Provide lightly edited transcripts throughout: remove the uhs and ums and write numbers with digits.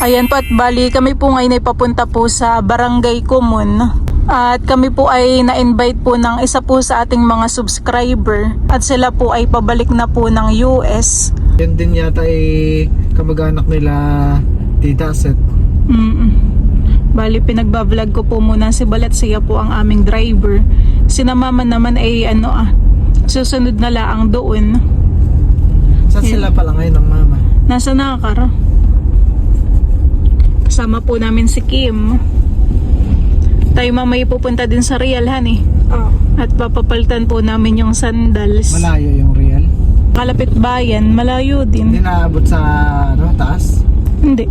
Ayan po, at bali kami po ngayon ay papunta po sa Barangay Comun. At kami po ay na-invite po ng isa po sa ating mga subscriber. At sila po ay pabalik na po ng US. Yan din yata ay kamag-anak nila Tita Set. Bali pinagbablog ko po muna si Balat, siya po ang aming driver. Si na mama naman ay susunod na laang doon. Saan sila pala ngayon ng mama? Nasa Nakar. Kasama po namin si Kim. Tayo mamaya pupunta din sa Real, honey. At papapalitan po namin yung sandals. Malayo yung Real? Kalapit bayan, malayo Hindi din. naabot sa taas? Hindi.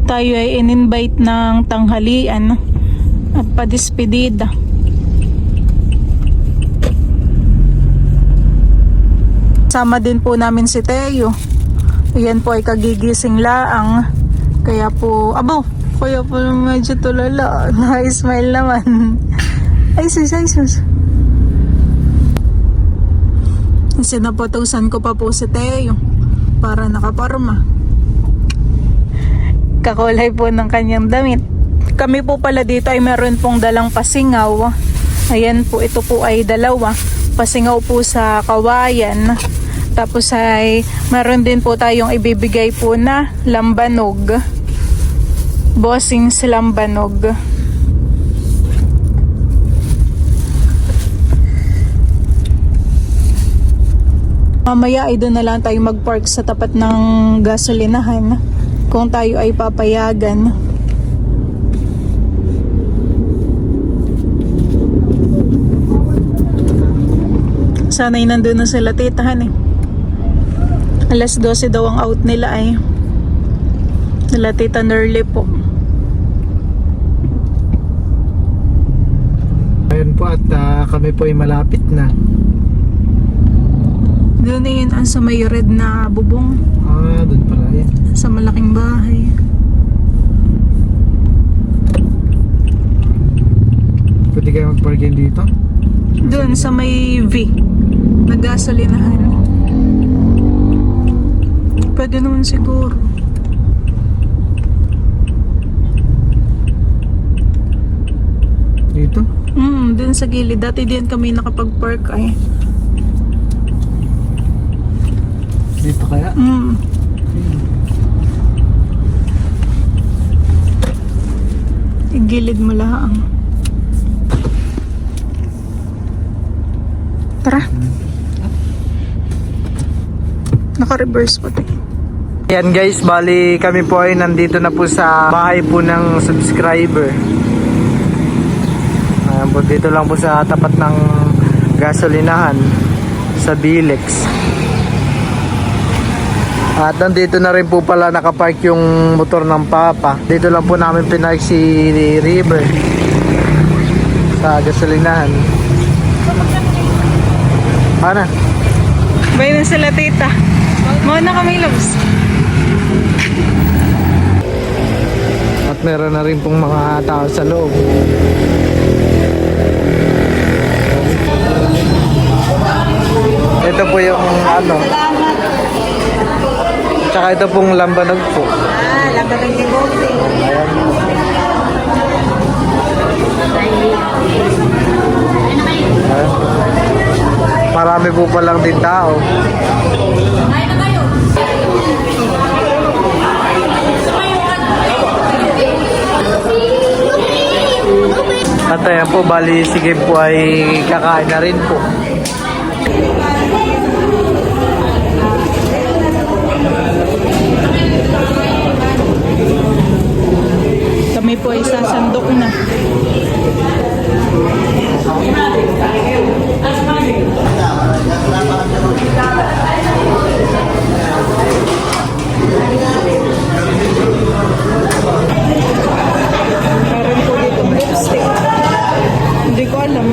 Tayo ay in-invite ng tanghalian at padispedida. Sama din po namin si Teo. Ayan po ay kagigising laang. Kaya po medyo tulala. Na-smile naman. Ay sus. Sinapotosan ko pa po si Teo para nakaparma. Kakulay po ng kanyang damit. Kami po pala dito ay meron pong dalang pasingaw. Ayan po, ito po ay dalawa. Pasingaw po sa kawayan. Tapos ay meron din po tayong ibibigay po na lambanog. Bossings lambanog. Mamaya ay doon na lang tayo mag-park sa tapat ng gasolinahan kung tayo ay papayagan. Sana'y nandun na sila titahan eh. Alas 12 daw ang out nila ay. Nila Tita Nerly po. Ayun po at kami po ay malapit na. Doon na yun ang sa may red na bubong. Doon pala yan. Sa malaking bahay. Pwede kayo mag-parking dito? Doon sa may V. Nagasolinahan. Pwede naman siguro. Dito? Doon sa gilid. Dati din kami nakapag-park ay. Dito kaya? Gilid mo lang. Tara. Naka-reverse po tayo. Yan guys, bali kami po ay nandito na po sa bahay po ng subscriber. Ayan po, dito lang po sa tapat ng gasolinahan sa Bilex. At nandito na rin po pala nakapark yung motor ng Papa. Dito lang po namin pinark si River sa gasolinahan. Ano? Bay na sila tita. Mauna kami loves. At meron na rin pong mga tao sa loob. Ito po yung tsaka ito pong lambanog po. Lambanog ni Boxy. Marami po palang din tao. At ayan po, bali sige po ay kakain na rin po. Kami po ay sasandok na. Meron po dito lipstick. Hindi ko alam.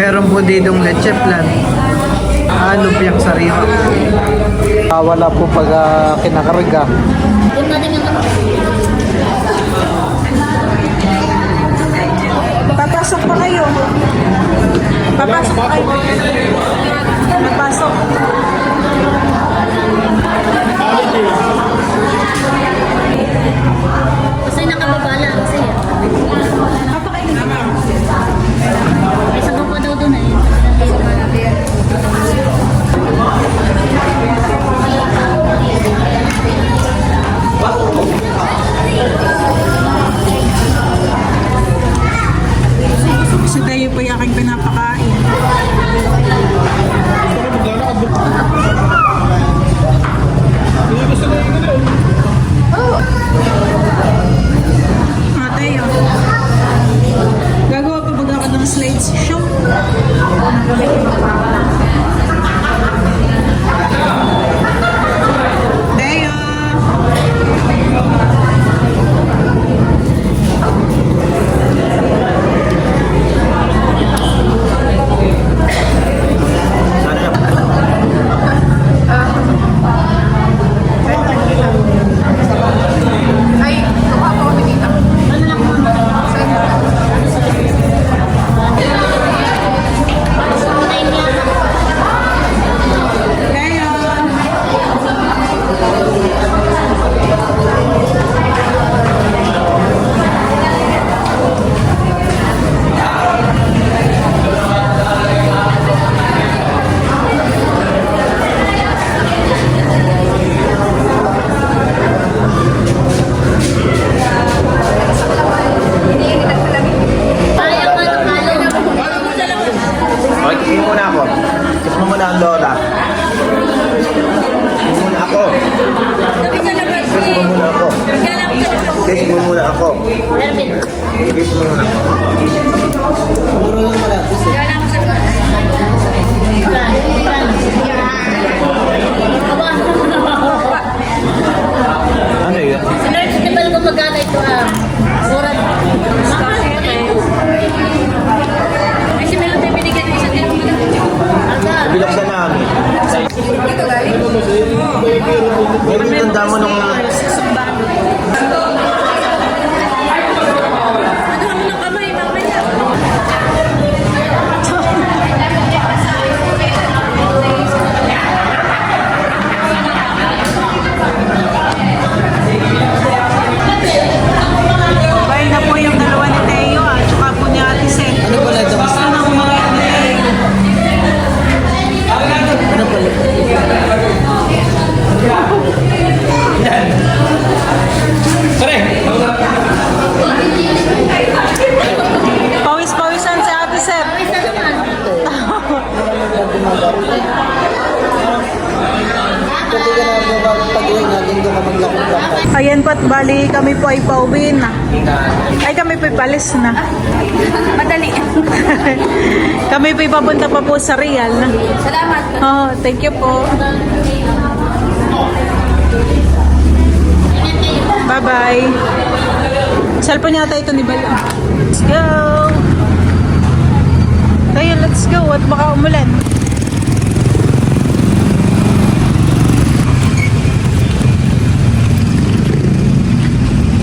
meron po ditong leche plan. Lumpiang sariwa. Wala po pag kinakarga. Papasok pa kayo. Papasok pa kayo. Papasok. Kasi nakababala kasi. May sabaw pa daw doon eh. Si Dayo po yung aking pinapakain. Dayo. Gagawa pa baga ka ng slides show. Dayo. Kiss mo muna ako. Kiss mo muna ang lola. Kiss mo muna ako. Kiss mo muna ako. Kiss mo muna ako. Kiss mo muna ako. Ano yun? Sinurge, di ba ko magkano ito mura. Ay, si Melo tayo binigyan ng isang kilo. Bilog sa namin. Ngayon tanda mo nung... Bay na po yung dalawa ni Teo at saka po ni Ate Sen. Ano pala ito? Gusto na kumain ni Teo. Ano pala? Pawis-pawisan si Ate Sen. Isa naman. Ayan po't bali kami po ay pauwi na. Ay kami po palis na. Madali. Kami po papunta pa po sa Real. Salamat. Oh, thank you po. Bye-bye. Cellphone yata ito ni Bala. Let's go. Tayo, let's go. At baka umulan.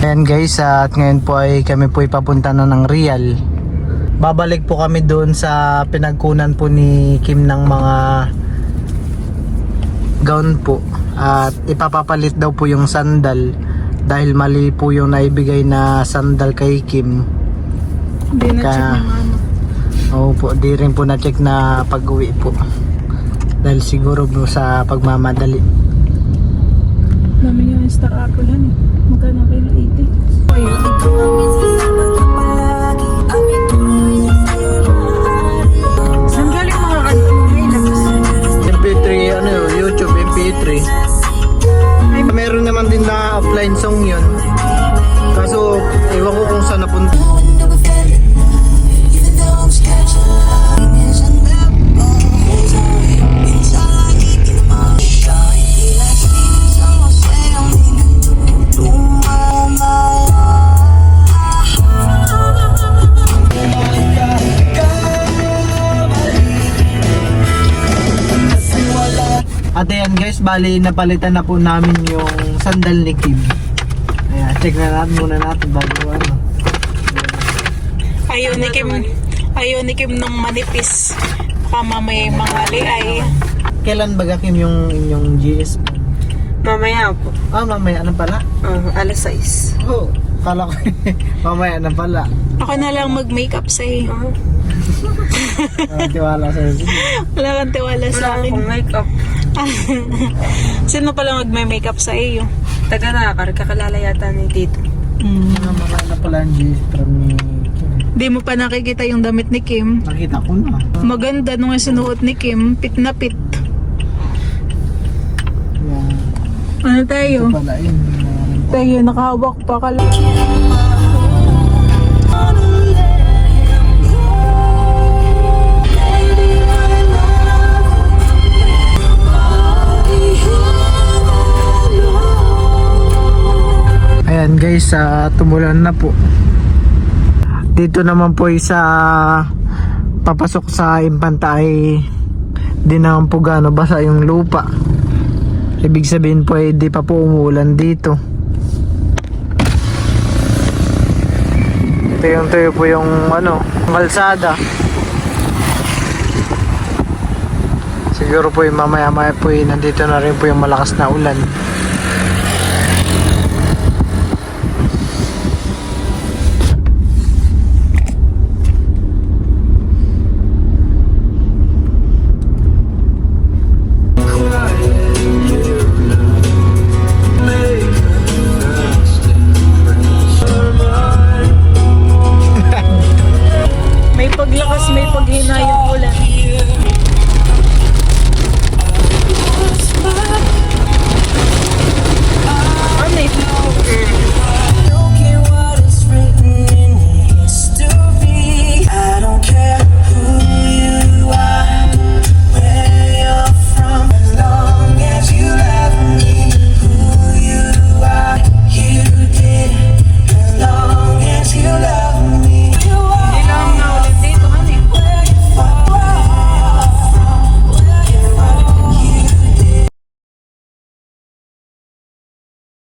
Ayan guys, at ngayon po ay kami po ipapunta na ng Real. Babalik po kami doon sa pinagkunan po ni Kim ng mga gown po. At ipapapalit daw po yung sandal dahil mali po yung naibigay na sandal kay Kim. Hindi na check Ka- ni Mama. Oo po, di rin po na-check na pag-uwi po. Dahil siguro po sa pagmamadali. Dami niya yung star apple yan eh. Magkano kilo 80? Ayun. Saan galing mga MP3, ano yun, YouTube MP3. Meron naman din na offline song yun. Kaso, ewan ko kung saan napunta. At ayan guys, bali napalitan na po namin yung sandal ni Kim. Ayan, check na natin muna natin bago ano. Ayaw ni Kim ng manipis. Baka mamaya yung mga ay. Kailan baga Kim yung inyong GS? Mamaya po. Mamaya na pala? Alas 6. Oo, kala ko mamaya na pala. Ako na lang mag-makeup sa iyo. Tiwala sa'yo. Wala kang tiwala sa akin. makeup. Sino pala magme-makeup sa iyo? Taga-nakar, kakalala yata ni Tito. Mamaya na pala yung GS from ni Kim. Di mo pa nakikita yung damit ni Kim. Nakita ko na. Maganda nung sinuot ni Kim. Pit na pit. Yung, Ano tayo? ito pala yun. Tayo, nakahawak pa ka lang. Ayan guys, tumulan na po. Dito naman po sa papasok sa Impanta ay di naman po gano basa yung lupa. Ibig sabihin po ay di pa po umuulan dito. Tuyong-tuyo po yung kalsada. Siguro po yung mamaya-maya po nandito na rin po yung malakas na ulan.